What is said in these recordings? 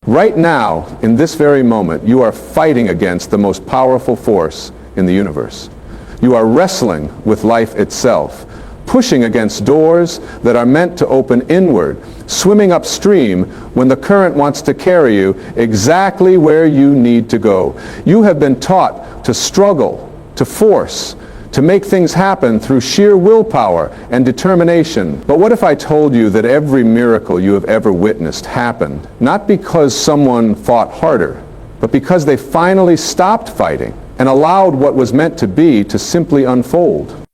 Right now, in this very moment, you are fighting against the most powerful force in the universe. You are wrestling with life itself, pushing against doors that are meant to open inward, swimming upstream when the current wants to carry you exactly where you need to go. You have been taught to struggle, to force, to make things happen through sheer willpower and determination. But what if I told you that every miracle you have ever witnessed happened not because someone fought harder, but because they finally stopped fighting and allowed what was meant to be to simply unfold?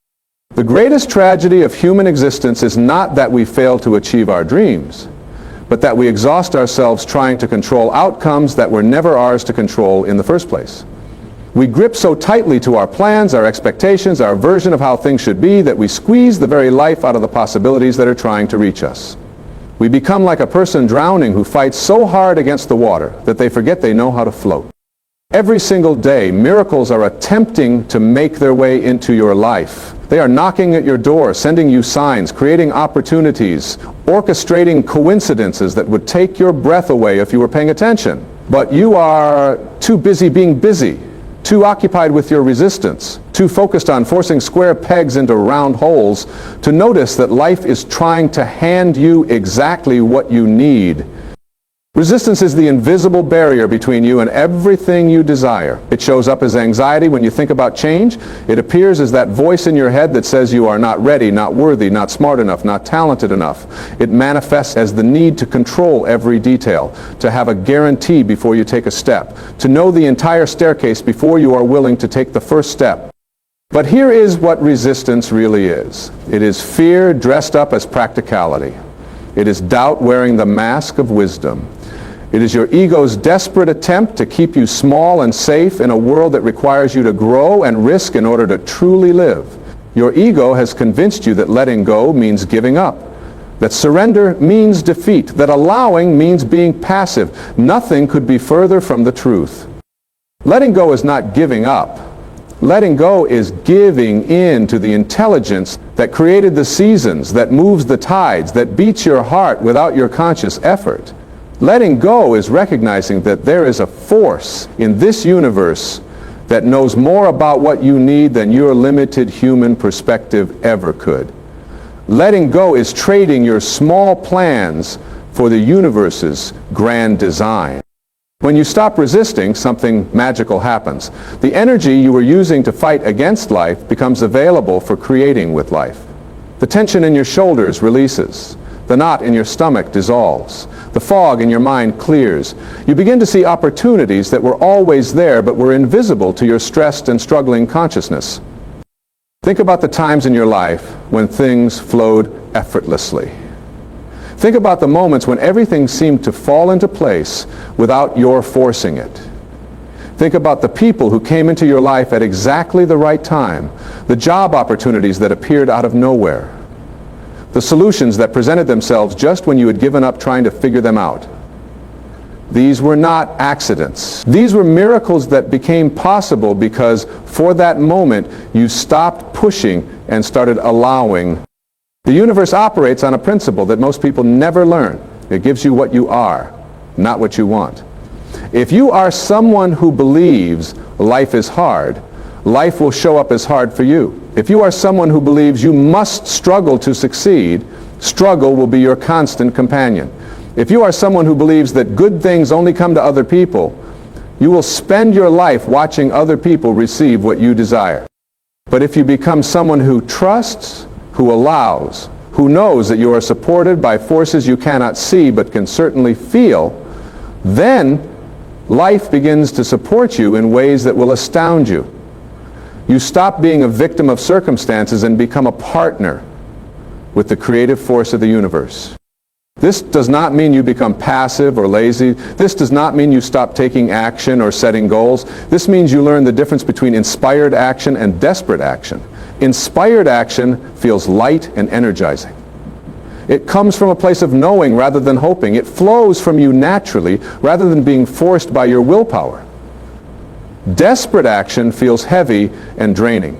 The greatest tragedy of human existence is not that we fail to achieve our dreams, but that we exhaust ourselves trying to control outcomes that were never ours to control in the first place. We grip so tightly to our plans, our expectations, our version of how things should be, that we squeeze the very life out of the possibilities that are trying to reach us. We become like a person drowning who fights so hard against the water that they forget they know how to float. Every single day, miracles are attempting to make their way into your life. They are knocking at your door, sending you signs, creating opportunities, orchestrating coincidences that would take your breath away if you were paying attention. But you are too busy being busy, too occupied with your resistance, too focused on forcing square pegs into round holes to notice that life is trying to hand you exactly what you need. Resistance is the invisible barrier between you and everything you desire. It shows up as anxiety when you think about change. It appears as that voice in your head that says you are not ready, not worthy, not smart enough, not talented enough. It manifests as the need to control every detail, to have a guarantee before you take a step, to know the entire staircase before you are willing to take the first step. But here is what resistance really is. It is fear dressed up as practicality. It is doubt wearing the mask of wisdom. It is your ego's desperate attempt to keep you small and safe in a world that requires you to grow and risk in order to truly live. Your ego has convinced you that letting go means giving up, that surrender means defeat, that allowing means being passive. Nothing could be further from the truth. Letting go is not giving up. Letting go is giving in to the intelligence that created the seasons, that moves the tides, that beats your heart without your conscious effort. Letting go is recognizing that there is a force in this universe that knows more about what you need than your limited human perspective ever could. Letting go is trading your small plans for the universe's grand design. When you stop resisting, something magical happens. The energy you were using to fight against life becomes available for creating with life. The tension in your shoulders releases. The knot in your stomach dissolves. The fog in your mind clears. You begin to see opportunities that were always there but were invisible to your stressed and struggling consciousness. Think about the times in your life when things flowed effortlessly. Think about the moments when everything seemed to fall into place without your forcing it. Think about the people who came into your life at exactly the right time, the job opportunities that appeared out of nowhere, the solutions that presented themselves just when you had given up trying to figure them out. These were not accidents. These were miracles that became possible because for that moment you stopped pushing and started allowing. The universe operates on a principle that most people never learn. It gives you what you are, not what you want. If you are someone who believes life is hard, life will show up as hard for you. If you are someone who believes you must struggle to succeed, struggle will be your constant companion. If you are someone who believes that good things only come to other people, you will spend your life watching other people receive what you desire. But if you become someone who trusts, who allows, who knows that you are supported by forces you cannot see but can certainly feel, then life begins to support you in ways that will astound you. You stop being a victim of circumstances and become a partner with the creative force of the universe. This does not mean you become passive or lazy. This does not mean you stop taking action or setting goals. This means you learn the difference between inspired action and desperate action. Inspired action feels light and energizing. It comes from a place of knowing rather than hoping. It flows from you naturally rather than being forced by your willpower. Desperate action feels heavy and draining.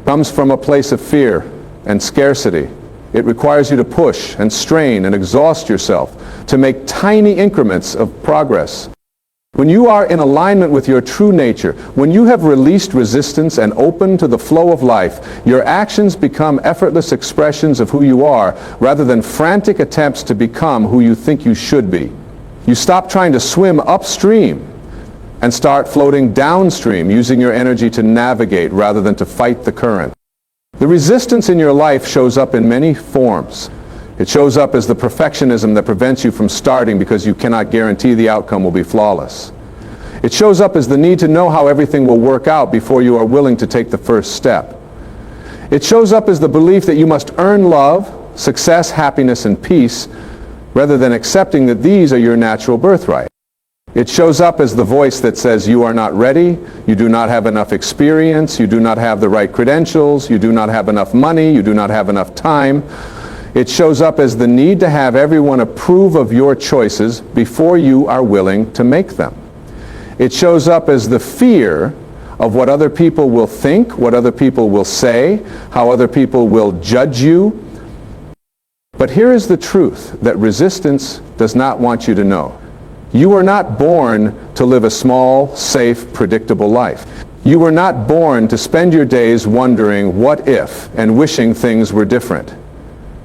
It comes from a place of fear and scarcity. It requires you to push and strain and exhaust yourself to make tiny increments of progress. When you are in alignment with your true nature, when you have released resistance and opened to the flow of life, your actions become effortless expressions of who you are rather than frantic attempts to become who you think you should be. You stop trying to swim upstream and start floating downstream, using your energy to navigate rather than to fight the current. The resistance in your life shows up in many forms. It shows up as the perfectionism that prevents you from starting because you cannot guarantee the outcome will be flawless. It shows up as the need to know how everything will work out before you are willing to take the first step. It shows up as the belief that you must earn love, success, happiness, and peace, rather than accepting that these are your natural birthright. It shows up as the voice that says you are not ready, you do not have enough experience, you do not have the right credentials, you do not have enough money, you do not have enough time. It shows up as the need to have everyone approve of your choices before you are willing to make them. It shows up as the fear of what other people will think, what other people will say, how other people will judge you. But here is the truth that resistance does not want you to know. You were not born to live a small, safe, predictable life. You were not born to spend your days wondering what if and wishing things were different.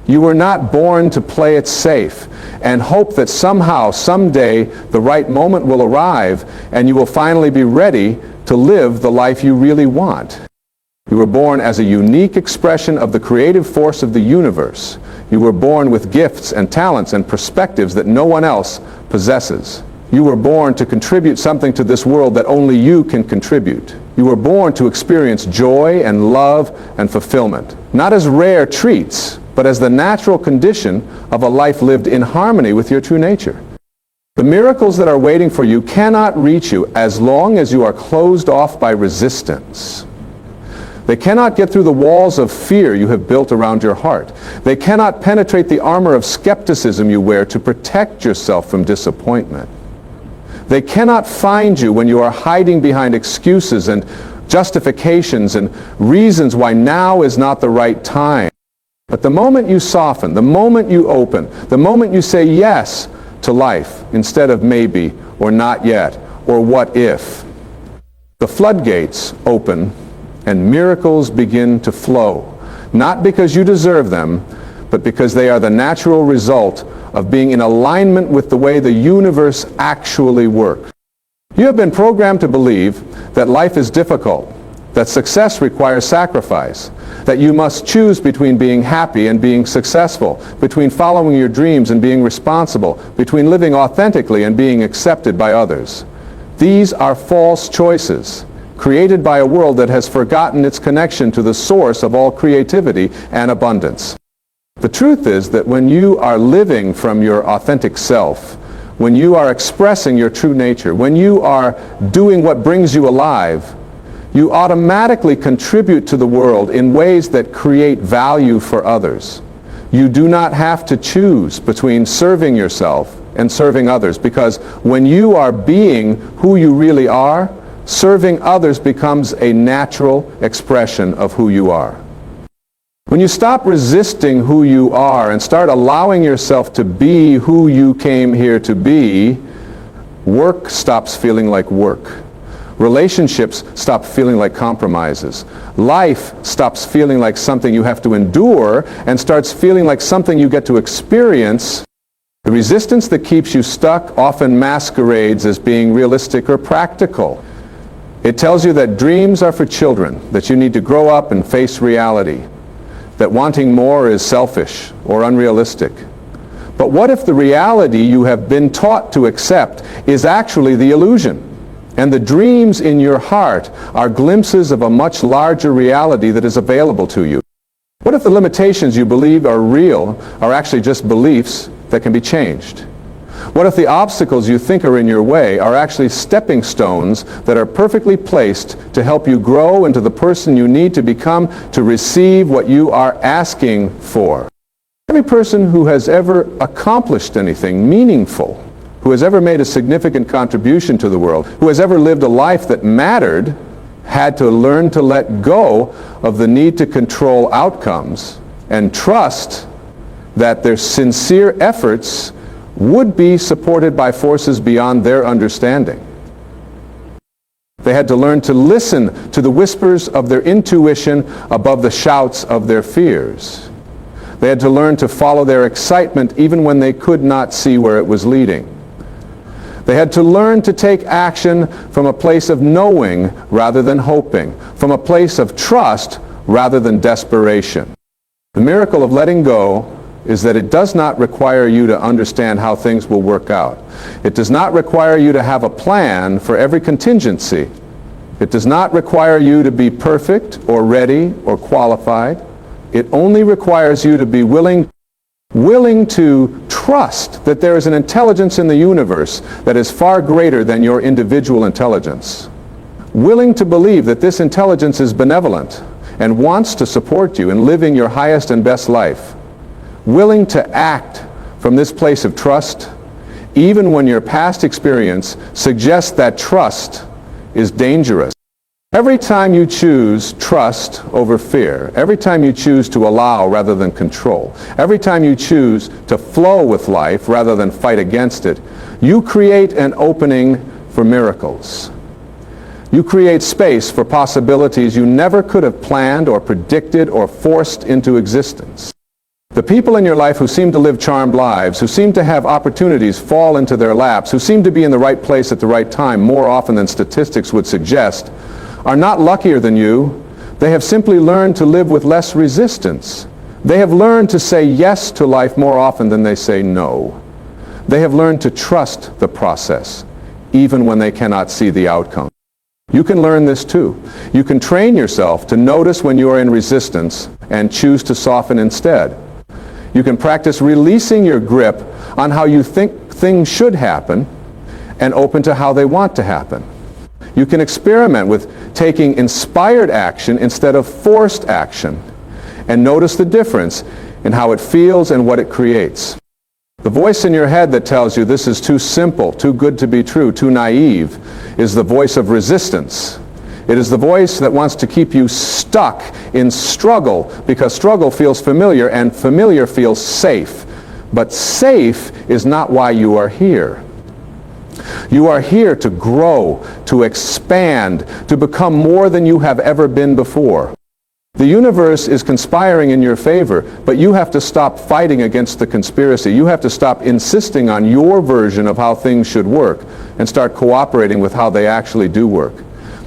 You were not born to play it safe and hope that somehow, someday, the right moment will arrive and you will finally be ready to live the life you really want. You were born as a unique expression of the creative force of the universe. You were born with gifts and talents and perspectives that no one else possesses. You were born to contribute something to this world that only you can contribute. You were born to experience joy and love and fulfillment, not as rare treats, but as the natural condition of a life lived in harmony with your true nature. The miracles that are waiting for you cannot reach you as long as you are closed off by resistance. They cannot get through the walls of fear you have built around your heart. They cannot penetrate the armor of skepticism you wear to protect yourself from disappointment. They cannot find you when you are hiding behind excuses and justifications and reasons why now is not the right time. But the moment you soften, the moment you open, the moment you say yes to life instead of maybe or not yet or what if, the floodgates open and miracles begin to flow, not because you deserve them, but because they are the natural result of being in alignment with the way the universe actually works. You have been programmed to believe that life is difficult, that success requires sacrifice, that you must choose between being happy and being successful, between following your dreams and being responsible, between living authentically and being accepted by others. These are false choices, created by a world that has forgotten its connection to the source of all creativity and abundance. The truth is that when you are living from your authentic self, when you are expressing your true nature, when you are doing what brings you alive, you automatically contribute to the world in ways that create value for others. You do not have to choose between serving yourself and serving others, because when you are being who you really are, serving others becomes a natural expression of who you are. When you stop resisting who you are and start allowing yourself to be who you came here to be, work stops feeling like work. Relationships stop feeling like compromises. Life stops feeling like something you have to endure and starts feeling like something you get to experience. The resistance that keeps you stuck often masquerades as being realistic or practical. It tells you that dreams are for children, that you need to grow up and face reality, that wanting more is selfish or unrealistic. But what if the reality you have been taught to accept is actually the illusion, and the dreams in your heart are glimpses of a much larger reality that is available to you? What if the limitations you believe are real are actually just beliefs that can be changed? What if the obstacles you think are in your way are actually stepping stones that are perfectly placed to help you grow into the person you need to become to receive what you are asking for? Every person who has ever accomplished anything meaningful, who has ever made a significant contribution to the world, who has ever lived a life that mattered, had to learn to let go of the need to control outcomes and trust that their sincere efforts would be supported by forces beyond their understanding. They had to learn to listen to the whispers of their intuition above the shouts of their fears. They had to learn to follow their excitement even when they could not see where it was leading. They had to learn to take action from a place of knowing rather than hoping, from a place of trust rather than desperation. The miracle of letting go is that it does not require you to understand how things will work out. It does not require you to have a plan for every contingency. It does not require you to be perfect or ready or qualified. It only requires you to be willing to trust that there is an intelligence in the universe that is far greater than your individual intelligence. Willing to believe that this intelligence is benevolent and wants to support you in living your highest and best life. Willing to act from this place of trust, even when your past experience suggests that trust is dangerous. Every time you choose trust over fear, every time you choose to allow rather than control, every time you choose to flow with life rather than fight against it, you create an opening for miracles. You create space for possibilities you never could have planned or predicted or forced into existence. The people in your life who seem to live charmed lives, who seem to have opportunities fall into their laps, who seem to be in the right place at the right time more often than statistics would suggest, are not luckier than you. They have simply learned to live with less resistance. They have learned to say yes to life more often than they say no. They have learned to trust the process, even when they cannot see the outcome. You can learn this too. You can train yourself to notice when you are in resistance and choose to soften instead. You can practice releasing your grip on how you think things should happen and open to how they want to happen. You can experiment with taking inspired action instead of forced action and notice the difference in how it feels and what it creates. The voice in your head that tells you this is too simple, too good to be true, too naive, is the voice of resistance. It is the voice that wants to keep you stuck in struggle because struggle feels familiar and familiar feels safe. But safe is not why you are here. You are here to grow, to expand, to become more than you have ever been before. The universe is conspiring in your favor, but you have to stop fighting against the conspiracy. You have to stop insisting on your version of how things should work and start cooperating with how they actually do work.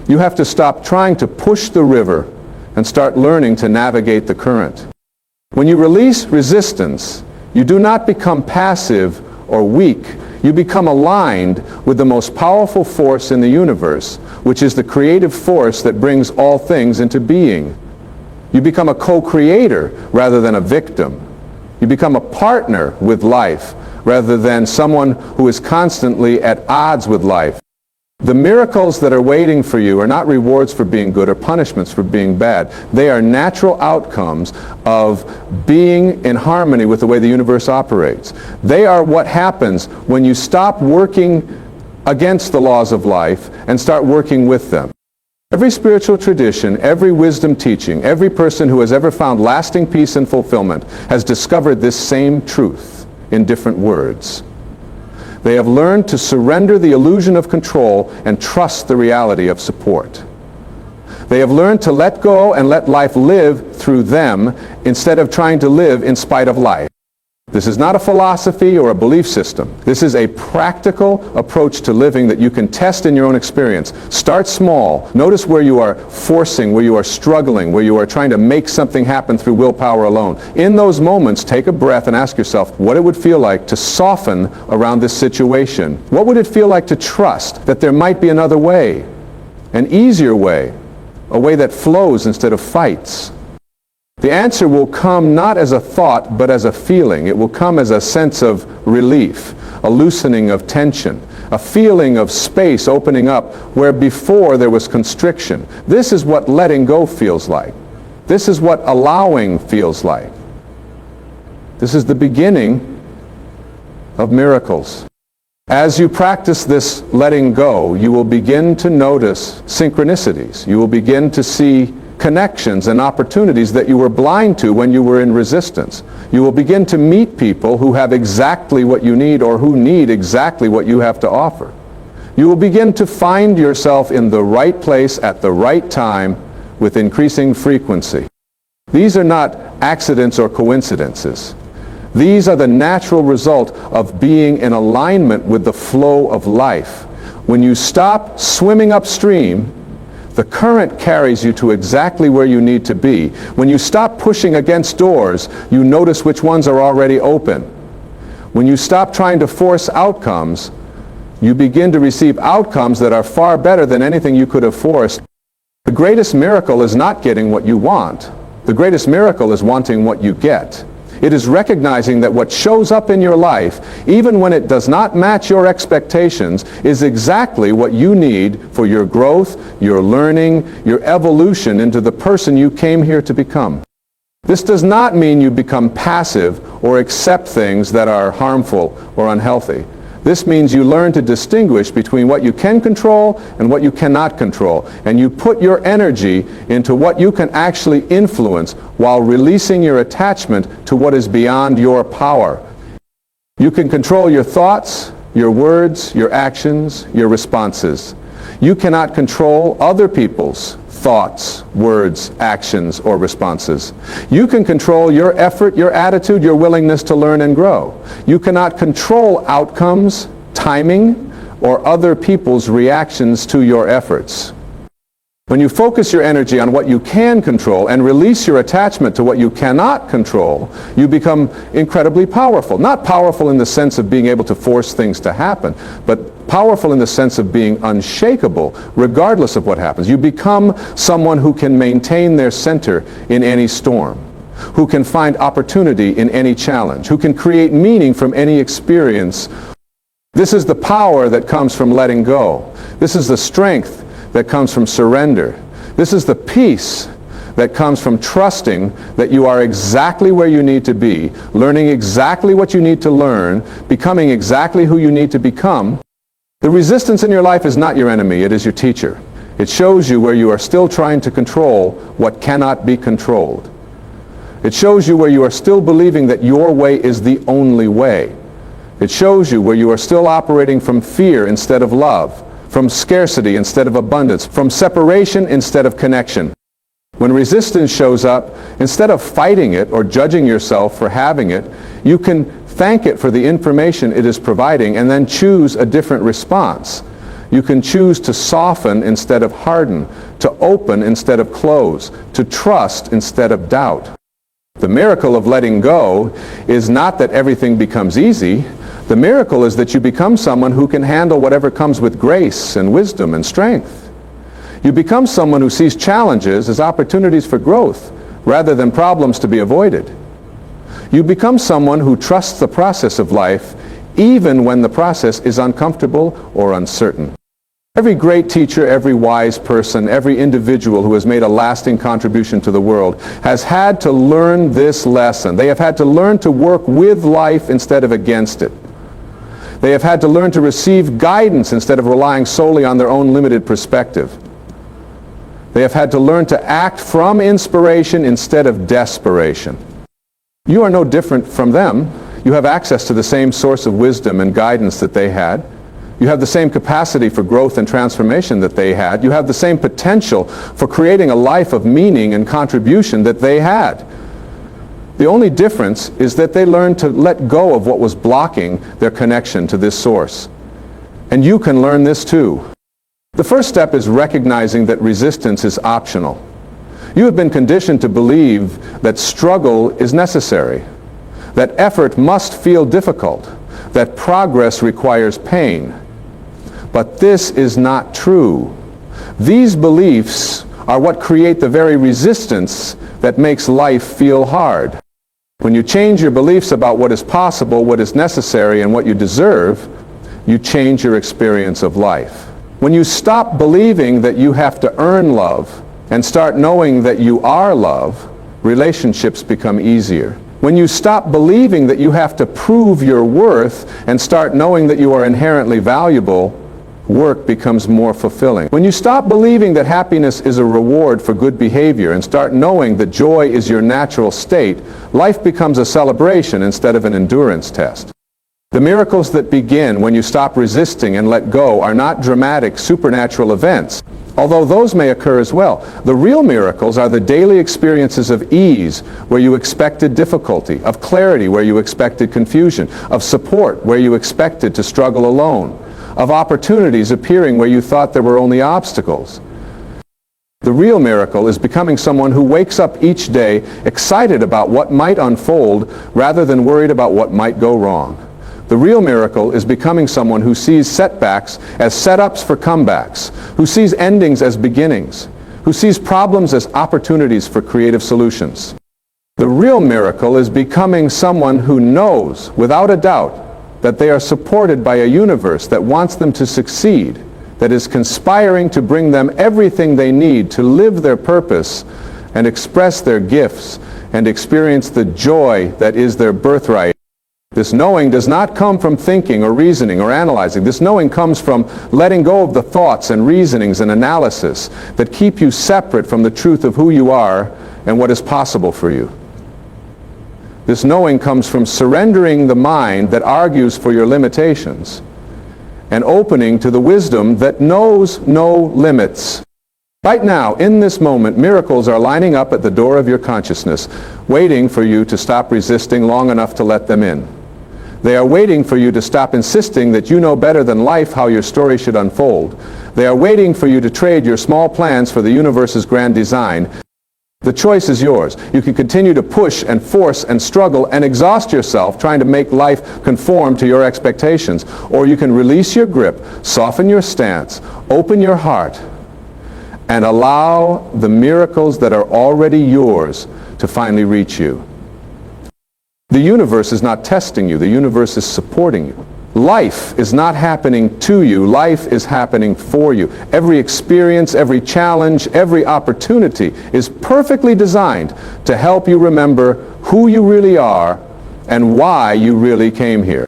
You have to stop trying to push the river and start learning to navigate the current. When you release resistance, you do not become passive or weak. You become aligned with the most powerful force in the universe, which is the creative force that brings all things into being. You become a co-creator rather than a victim. You become a partner with life rather than someone who is constantly at odds with life. The miracles that are waiting for you are not rewards for being good or punishments for being bad. They are natural outcomes of being in harmony with the way the universe operates. They are what happens when you stop working against the laws of life and start working with them. Every spiritual tradition, every wisdom teaching, every person who has ever found lasting peace and fulfillment has discovered this same truth in different words. They have learned to surrender the illusion of control and trust the reality of support. They have learned to let go and let life live through them instead of trying to live in spite of life. This is not a philosophy or a belief system. This is a practical approach to living that you can test in your own experience. Start small. Notice where you are forcing, where you are struggling, where you are trying to make something happen through willpower alone. In those moments, take a breath and ask yourself what it would feel like to soften around this situation. What would it feel like to trust that there might be another way, an easier way, a way that flows instead of fights? The answer will come not as a thought, but as a feeling. It will come as a sense of relief, a loosening of tension, a feeling of space opening up where before there was constriction. This is what letting go feels like. This is what allowing feels like. This is the beginning of miracles. As you practice this letting go, you will begin to notice synchronicities. You will begin to see connections and opportunities that you were blind to when you were in resistance. You will begin to meet people who have exactly what you need or who need exactly what you have to offer. You will begin to find yourself in the right place at the right time with increasing frequency. These are not accidents or coincidences. These are the natural result of being in alignment with the flow of life. When you stop swimming upstream, the current carries you to exactly where you need to be. When you stop pushing against doors, you notice which ones are already open. When you stop trying to force outcomes, you begin to receive outcomes that are far better than anything you could have forced. The greatest miracle is not getting what you want. The greatest miracle is wanting what you get. It is recognizing that what shows up in your life, even when it does not match your expectations, is exactly what you need for your growth, your learning, your evolution into the person you came here to become. This does not mean you become passive or accept things that are harmful or unhealthy. This means you learn to distinguish between what you can control and what you cannot control, and you put your energy into what you can actually influence while releasing your attachment to what is beyond your power. You can control your thoughts, your words, your actions, your responses. You cannot control other people's thoughts, words, actions, or responses. You can control your effort, your attitude, your willingness to learn and grow. You cannot control outcomes, timing, or other people's reactions to your efforts. When you focus your energy on what you can control and release your attachment to what you cannot control, you become incredibly powerful. Not powerful in the sense of being able to force things to happen, but powerful in the sense of being unshakable, regardless of what happens. You become someone who can maintain their center in any storm, who can find opportunity in any challenge, who can create meaning from any experience. This is the power that comes from letting go. This is the strength that comes from surrender. This is the peace that comes from trusting that you are exactly where you need to be, learning exactly what you need to learn, becoming exactly who you need to become. The resistance in your life is not your enemy, it is your teacher. It shows you where you are still trying to control what cannot be controlled. It shows you where you are still believing that your way is the only way. It shows you where you are still operating from fear instead of love, from scarcity instead of abundance, from separation instead of connection. When resistance shows up, instead of fighting it or judging yourself for having it, you can thank it for the information it is providing and then choose a different response. You can choose to soften instead of harden, to open instead of close, to trust instead of doubt. The miracle of letting go is not that everything becomes easy. The miracle is that you become someone who can handle whatever comes with grace and wisdom and strength. You become someone who sees challenges as opportunities for growth rather than problems to be avoided. You become someone who trusts the process of life even when the process is uncomfortable or uncertain. Every great teacher, every wise person, every individual who has made a lasting contribution to the world has had to learn this lesson. They have had to learn to work with life instead of against it. They have had to learn to receive guidance instead of relying solely on their own limited perspective. They have had to learn to act from inspiration instead of desperation. You are no different from them. You have access to the same source of wisdom and guidance that they had. You have the same capacity for growth and transformation that they had. You have the same potential for creating a life of meaning and contribution that they had. The only difference is that they learned to let go of what was blocking their connection to this source. And you can learn this too. The first step is recognizing that resistance is optional. You have been conditioned to believe that struggle is necessary, that effort must feel difficult, that progress requires pain. But this is not true. These beliefs are what create the very resistance that makes life feel hard. When you change your beliefs about what is possible, what is necessary, and what you deserve, you change your experience of life. When you stop believing that you have to earn love and start knowing that you are love, relationships become easier. When you stop believing that you have to prove your worth and start knowing that you are inherently valuable, work becomes more fulfilling. When you stop believing that happiness is a reward for good behavior and start knowing that joy is your natural state, life becomes a celebration instead of an endurance test. The miracles that begin when you stop resisting and let go are not dramatic supernatural events, although those may occur as well. The real miracles are the daily experiences of ease where you expected difficulty, of clarity where you expected confusion, of support where you expected to struggle alone, of opportunities appearing where you thought there were only obstacles. The real miracle is becoming someone who wakes up each day excited about what might unfold rather than worried about what might go wrong. The real miracle is becoming someone who sees setbacks as setups for comebacks, who sees endings as beginnings, who sees problems as opportunities for creative solutions. The real miracle is becoming someone who knows, without a doubt, that they are supported by a universe that wants them to succeed, that is conspiring to bring them everything they need to live their purpose and express their gifts and experience the joy that is their birthright. This knowing does not come from thinking or reasoning or analyzing. This knowing comes from letting go of the thoughts and reasonings and analysis that keep you separate from the truth of who you are and what is possible for you. This knowing comes from surrendering the mind that argues for your limitations and opening to the wisdom that knows no limits. Right now, in this moment, miracles are lining up at the door of your consciousness, waiting for you to stop resisting long enough to let them in. They are waiting for you to stop insisting that you know better than life how your story should unfold. They are waiting for you to trade your small plans for the universe's grand design. The choice is yours. You can continue to push and force and struggle and exhaust yourself trying to make life conform to your expectations. Or you can release your grip, soften your stance, open your heart, and allow the miracles that are already yours to finally reach you. The universe is not testing you. The universe is supporting you. Life is not happening to you. Life is happening for you. Every experience, every challenge, every opportunity is perfectly designed to help you remember who you really are and why you really came here.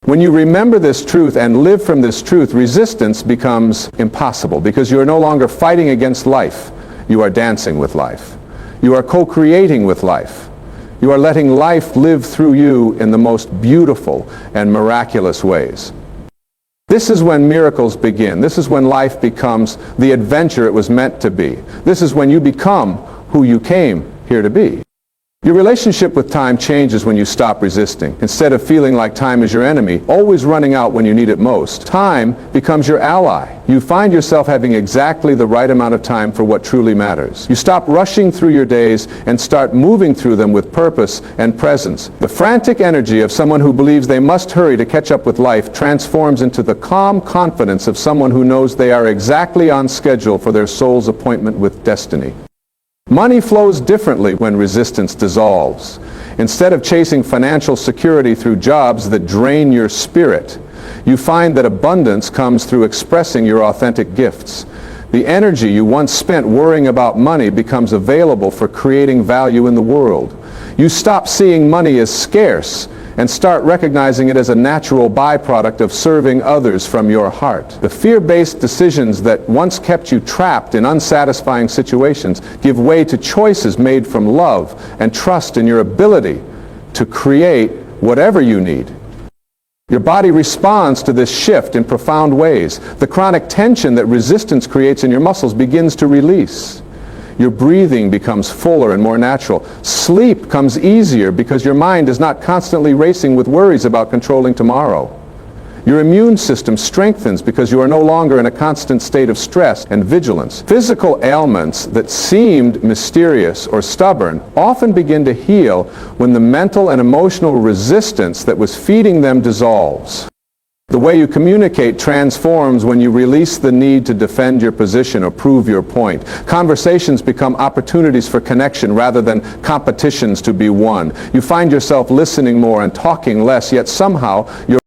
When you remember this truth and live from this truth, resistance becomes impossible because you are no longer fighting against life. You are dancing with life. You are co-creating with life. You are letting life live through you in the most beautiful and miraculous ways. This is when miracles begin. This is when life becomes the adventure it was meant to be. This is when you become who you came here to be. Your relationship with time changes when you stop resisting. Instead of feeling like time is your enemy, always running out when you need it most, time becomes your ally. You find yourself having exactly the right amount of time for what truly matters. You stop rushing through your days and start moving through them with purpose and presence. The frantic energy of someone who believes they must hurry to catch up with life transforms into the calm confidence of someone who knows they are exactly on schedule for their soul's appointment with destiny. Money flows differently when resistance dissolves. Instead of chasing financial security through jobs that drain your spirit, you find that abundance comes through expressing your authentic gifts. The energy you once spent worrying about money becomes available for creating value in the world. You stop seeing money as scarce and start recognizing it as a natural byproduct of serving others from your heart. The fear-based decisions that once kept you trapped in unsatisfying situations give way to choices made from love and trust in your ability to create whatever you need. Your body responds to this shift in profound ways. The chronic tension that resistance creates in your muscles begins to release. Your breathing becomes fuller and more natural. Sleep comes easier because your mind is not constantly racing with worries about controlling tomorrow. Your immune system strengthens because you are no longer in a constant state of stress and vigilance. Physical ailments that seemed mysterious or stubborn often begin to heal when the mental and emotional resistance that was feeding them dissolves. The way you communicate transforms when you release the need to defend your position or prove your point. Conversations become opportunities for connection rather than competitions to be won. You find yourself listening more and talking less, yet somehow your